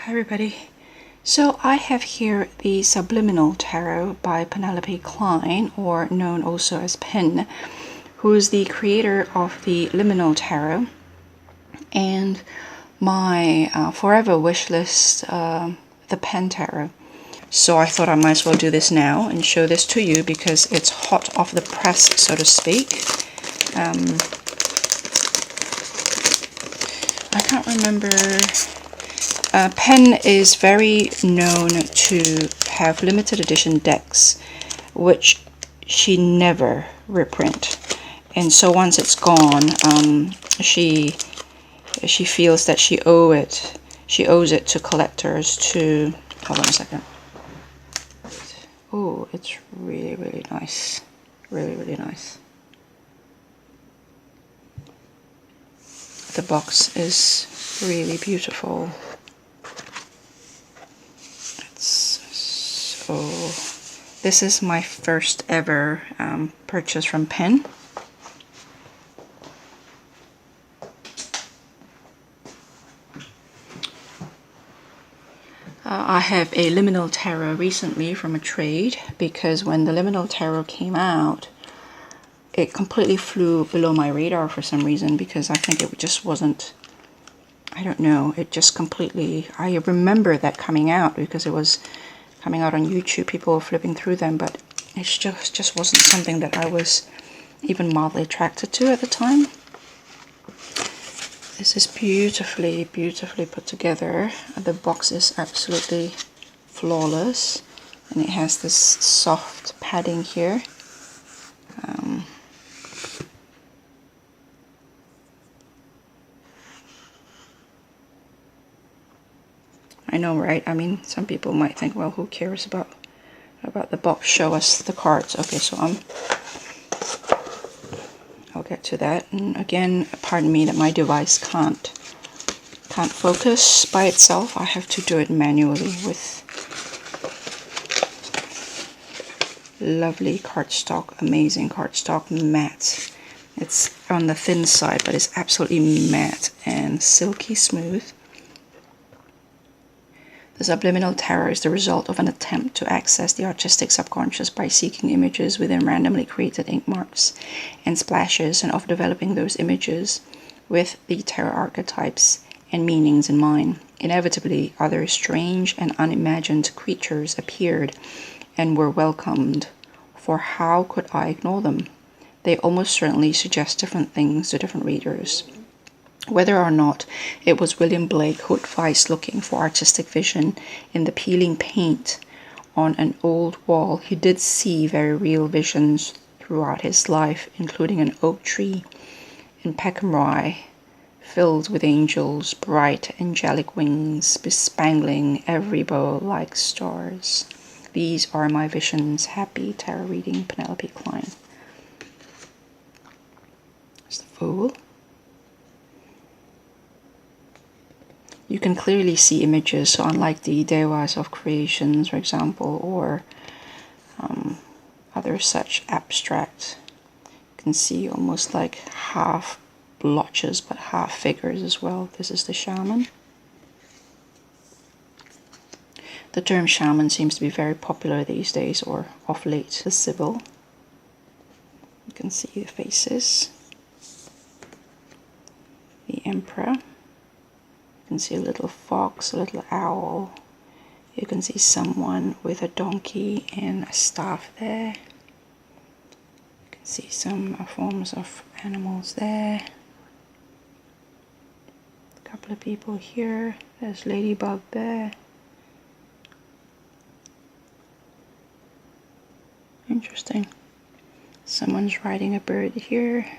Hi everybody. So I have here the Subliminal Tarot by Penelope Cline, or known also as Pen, who is the creator of the Liminal Tarot, and my forever wish list, the Pen Tarot. So I thought I might as well do this now and show this to you because it's hot off the press, so to speak. I can't remember. Pen is very known to have limited edition decks, which she never reprint. And so once it's gone, she feels that she owes it to collectors to. Hold on a second. Oh, it's really, really nice. Really, really nice. The box is really beautiful. So this is my first ever purchase from Pen. I have a Liminal Tarot recently from a trade, because when the Liminal Tarot came out, it completely flew below my radar for some reason, because I think it just wasn't, I don't know, it just completely, I remember that coming out because it was coming out on YouTube, people were flipping through them, but it just wasn't something that I was even mildly attracted to at the time. This is beautifully, beautifully put together. The box is absolutely flawless, and it has this soft padding here. I know, right? I mean, some people might think, well, who cares about the box? Show us the cards. Okay, so I'll get to that. And again, pardon me that my device can't focus by itself. I have to do it manually with lovely cardstock, amazing cardstock, matte. It's on the thin side, but it's absolutely matte and silky smooth. The Subliminal Tarot is the result of an attempt to access the artistic subconscious by seeking images within randomly created ink marks and splashes, and of developing those images with the tarot archetypes and meanings in mind. Inevitably, other strange and unimagined creatures appeared and were welcomed, for how could I ignore them? They almost certainly suggest different things to different readers. Whether or not it was William Blake who advised looking for artistic vision in the peeling paint on an old wall, he did see very real visions throughout his life, including an oak tree in Peckham Rye filled with angels, bright angelic wings bespangling every bow like stars. These are my visions. Happy tarot reading, Penelope Cline. There's the Fool. You can clearly see images, so unlike the Dewas of Creations, for example, or other such abstract, you can see almost like half blotches but half figures as well. This is the Shaman. The term Shaman seems to be very popular these days, or of late. The Sibyl. You can see the faces. The Emperor. You can see a little fox, a little owl. You can see someone with a donkey and a staff there. You can see some forms of animals there. A couple of people here. There's Ladybug there. Interesting. Someone's riding a bird here.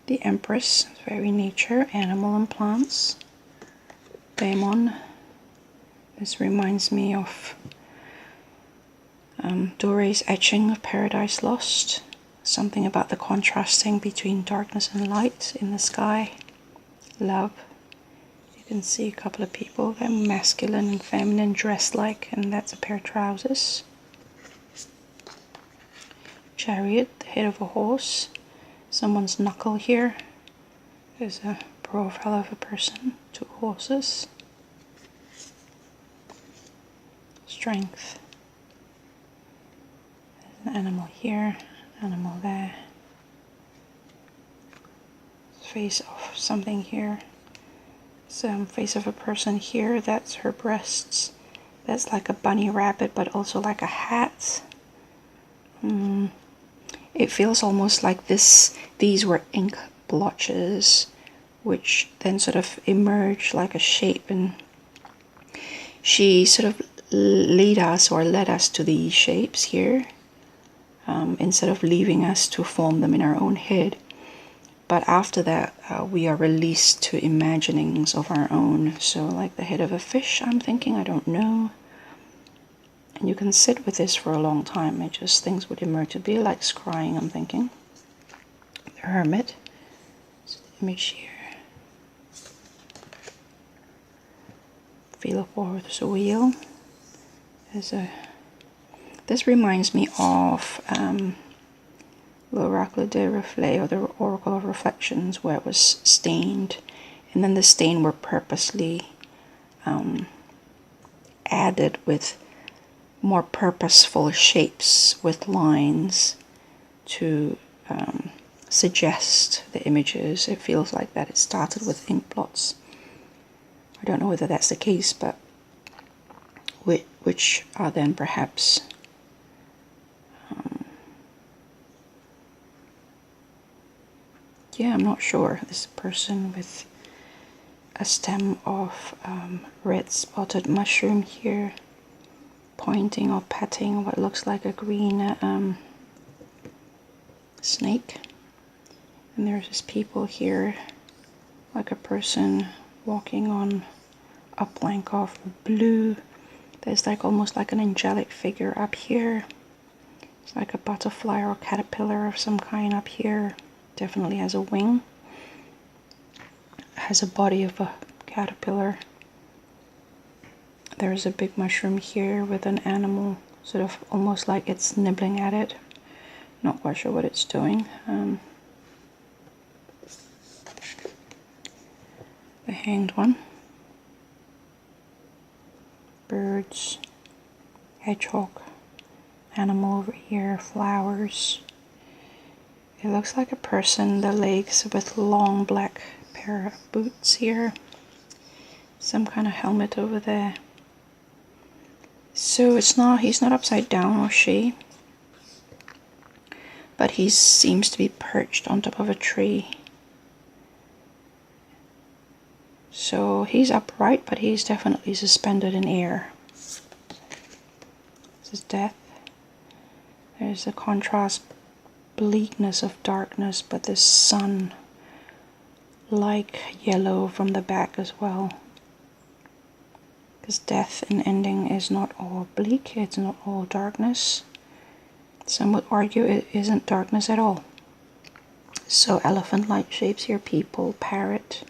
The Empress, very nature, animal and plants. Daemon. This reminds me of Dore's etching of Paradise Lost. Something about the contrasting between darkness and light in the sky. Love. You can see a couple of people. They're masculine and feminine, dressed like, and that's a pair of trousers. Chariot, the head of a horse. Someone's knuckle here. There's a profile of a person, 2 horses, strength. There's an animal here, animal there. Face of something here. Some face of a person here. That's her breasts. That's like a bunny rabbit, but also like a hat. It feels almost like these were ink blotches, which then sort of emerged like a shape, and she sort of led us to these shapes here, instead of leaving us to form them in our own head. But after that, we are released to imaginings of our own. So like the head of a fish, I'm thinking, I don't know. And you can sit with this for a long time. It just, things would emerge. To be like scrying, I'm thinking. The Hermit. It's the image here. Feel of War, there's a wheel. This reminds me of L'Oracle de Reflet, or the Oracle of Reflections, where it was stained, and then the stain were purposely added with more purposeful shapes with lines to suggest the images. It feels like that it started with ink blots. I don't know whether that's the case, but which are then perhaps yeah, I'm not sure. This person with a stem of red spotted mushroom here, pointing or patting what looks like a green snake. And there's just people here, like a person walking on a plank of blue. There's like almost like an angelic figure up here. It's like a butterfly or a caterpillar of some kind up here. Definitely has a wing. Has a body of a caterpillar. There's a big mushroom here with an animal, sort of almost like it's nibbling at it. Not quite sure what it's doing. The Hanged One. Birds. Hedgehog. Animal over here. Flowers. It looks like a person, the legs with long black pair of boots here. Some kind of helmet over there. So he's not upside down, or she. But he seems to be perched on top of a tree. So he's upright, but he's definitely suspended in air. This is death. There's a contrast, bleakness of darkness, but this sun like yellow from the back as well. Because death in ending is not all bleak, it's not all darkness. Some would argue it isn't darkness at all. So elephant-like shapes here, people, parrot,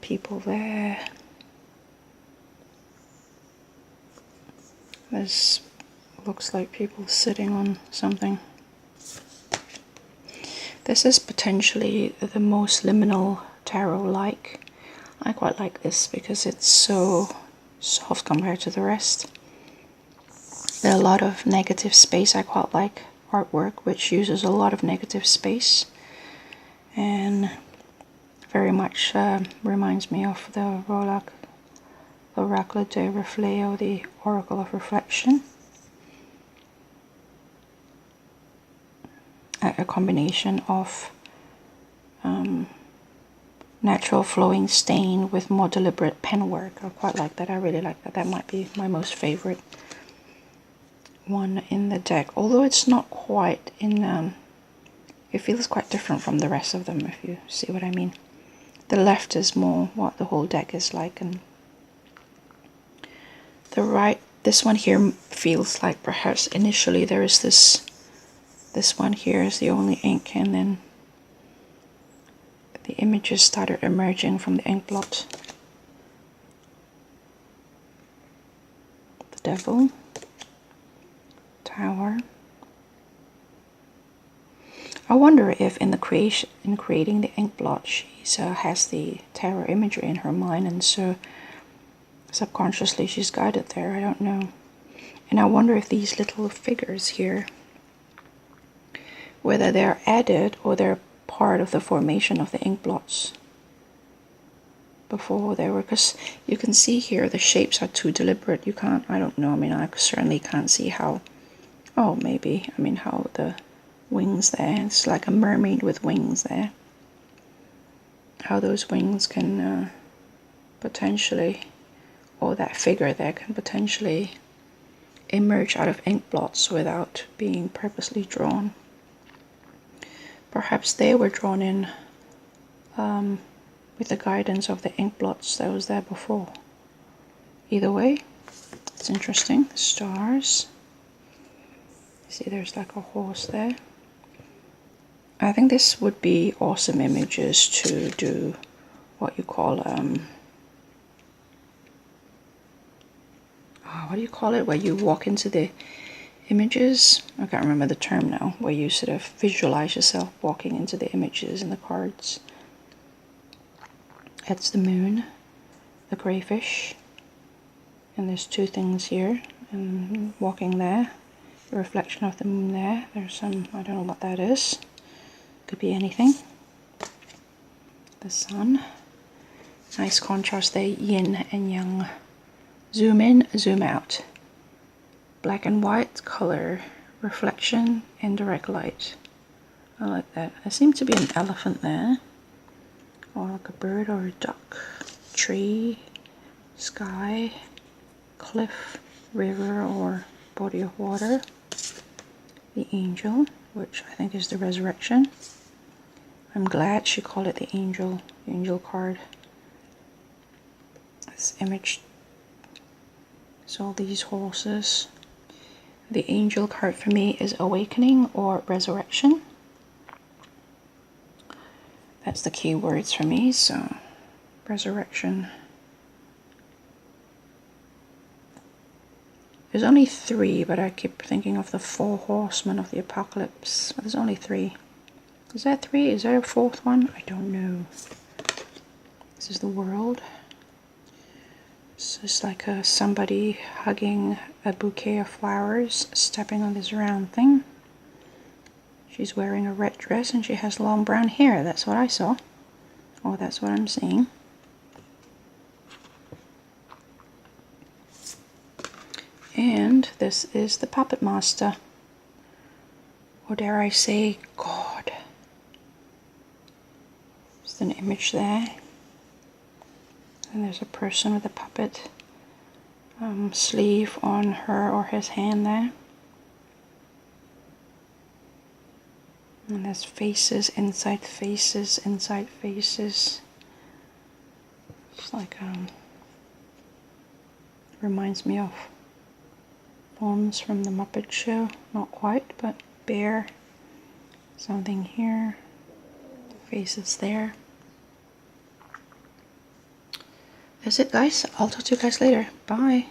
people there. This looks like people sitting on something. This is potentially the most liminal tarot-like. I quite like this because it's so soft compared to the rest. There are a lot of negative space. I quite like artwork which uses a lot of negative space, and very much reminds me of the L'Oracle de Reflet, or the Oracle of Reflection. A combination of natural flowing stain with more deliberate pen work. I quite like that. I really like that. That might be my most favorite one in the deck. Although it's not quite in... it feels quite different from the rest of them, if you see what I mean. The left is more what the whole deck is like, and the right, this one here feels like perhaps initially there is this one here is the only ink, and then the images started emerging from the ink blot. The Devil. Tower. I wonder if in creating the ink blot, she has the tarot imagery in her mind, and so subconsciously she's guided there. I don't know. And I wonder if these little figures here, whether they're added or they're part of the formation of the ink blots before they were, because you can see here the shapes are too deliberate. You can't, I don't know, I mean, I certainly can't see how, oh, maybe, I mean, how the wings there, it's like a mermaid with wings there, how those wings can potentially, or that figure there can potentially emerge out of ink blots without being purposely drawn. Perhaps they were drawn in with the guidance of the ink blots that was there before. Either way, it's interesting. Stars. See, there's like a horse there. I think this would be awesome images to do what you call what do you call it, where you walk into the images? I can't remember the term now, where you sort of visualize yourself walking into the images in the cards. That's the moon, the crayfish, and there's two things here, and walking there, the reflection of the moon there. There's some, I don't know what that is, could be anything. The sun, nice contrast there, yin and yang. Zoom in, zoom out. Black and white, color, reflection, indirect light. I like that. There seems to be an elephant there, or like a bird or a duck. Tree, sky, cliff, river or body of water. The angel, which I think is the resurrection. I'm glad she called it the angel card. This image, so these horses. The angel card for me is awakening or resurrection. That's the key words for me, so resurrection. There's only 3, but I keep thinking of the 4 horsemen of the apocalypse. But there's only 3. Is that 3? Is there a 4th one? I don't know. This is the world. This is like somebody hugging a bouquet of flowers, stepping on this round thing. She's wearing a red dress and she has long brown hair. That's what I saw. Or that's what I'm seeing. And this is the puppet master. Or dare I say, God. There's an image there. And there's a person with a puppet sleeve on her or his hand there. And there's faces, inside faces, inside faces. It's like, reminds me of Fonz from the Muppet Show. Not quite, but bear. Something here. The faces there. That's it, guys. I'll talk to you guys later. Bye.